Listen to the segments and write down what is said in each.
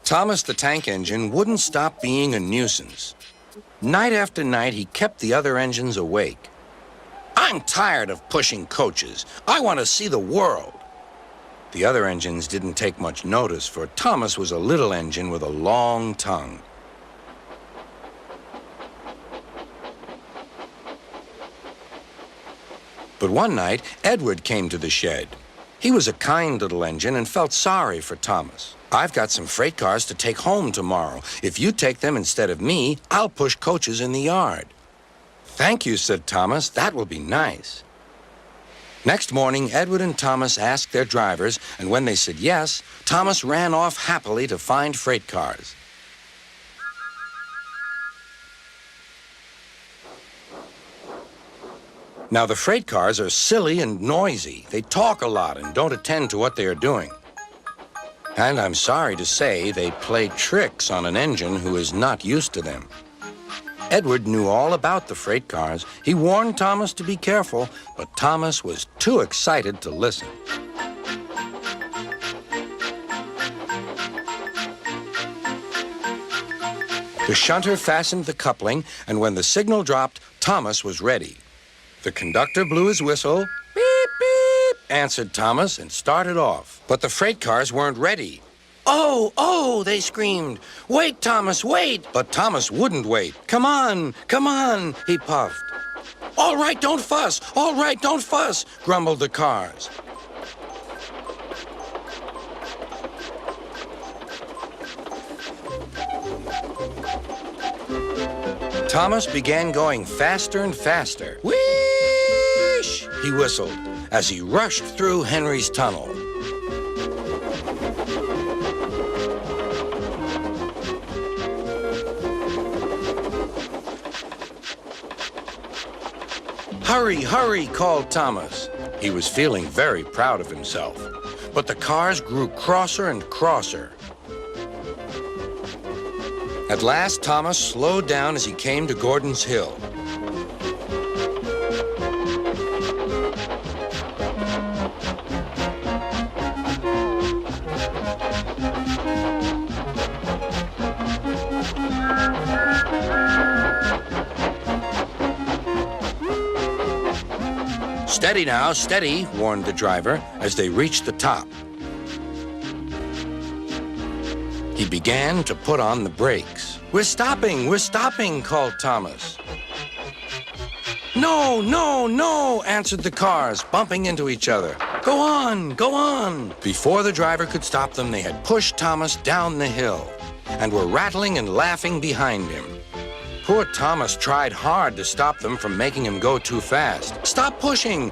Thomas the Tank Engine wouldn't stop being a nuisance. Night after night, he kept the other engines awake. "I'm tired of pushing coaches. I want to see the world." The other engines didn't take much notice, for Thomas was a little engine with a long tongue. But one night, Edward came to the shed. He was a kind little engine and felt sorry for Thomas. "I've got some freight cars to take home tomorrow. If you take them instead of me, I'll push coaches in the yard." "Thank you," said Thomas. "That will be nice." Next morning, Edward and Thomas asked their drivers, and when they said yes, Thomas ran off happily to find freight cars. Now, the freight cars are silly and noisy. They talk a lot and don't attend to what they are doing. And I'm sorry to say, they play tricks on an engine who is not used to them. Edward knew all about the freight cars. He warned Thomas to be careful, but Thomas was too excited to listen. The shunter fastened the coupling, and when the signal dropped, Thomas was ready. The conductor blew his whistle. "Beep, beep," answered Thomas, and started off. But the freight cars weren't ready. "Oh, oh," they screamed. "Wait, Thomas, wait!" But Thomas wouldn't wait. Come on, he puffed. "All right, don't fuss. All right, don't fuss," grumbled the cars. Thomas began going faster and faster. "Whoosh!" he whistled as he rushed through Henry's tunnel. "Hurry, hurry," called Thomas. He was feeling very proud of himself. But the cars grew crosser and crosser. At last, Thomas slowed down as he came to Gordon's Hill. "Steady now, steady," warned the driver as they reached the top. He began to put on the brakes. We're stopping," called Thomas. "No, no, no," answered the cars, bumping into each other. Go on." Before the driver could stop them, they had pushed Thomas down the hill and were rattling and laughing behind him. Poor Thomas tried hard to stop them from making him go too fast. Stop pushing,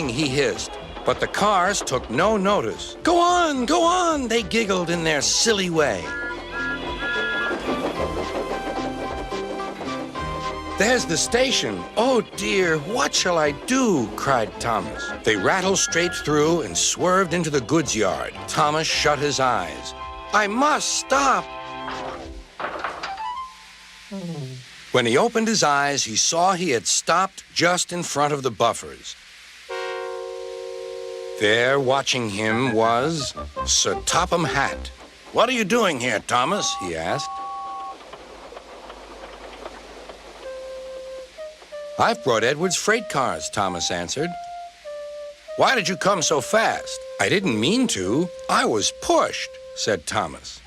he hissed. But the cars took no notice. Go on, they giggled in their silly way. "There's the station. Oh dear, what shall I do?" cried Thomas. They rattled straight through and swerved into the goods yard. Thomas shut his eyes. "I must stop." When he opened his eyes, he saw he had stopped just in front of the buffers. There, watching him, was Sir Topham Hatt. "What are you doing here, Thomas?" he asked. "I've brought Edward's freight cars," Thomas answered. "Why did you come so fast?" "I didn't mean to. I was pushed," said Thomas.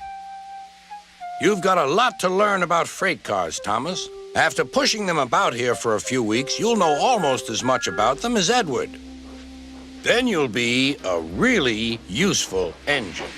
"You've got a lot to learn about freight cars, Thomas. After pushing them about here for a few weeks, you'll know almost as much about them as Edward. Then you'll be a really useful engine."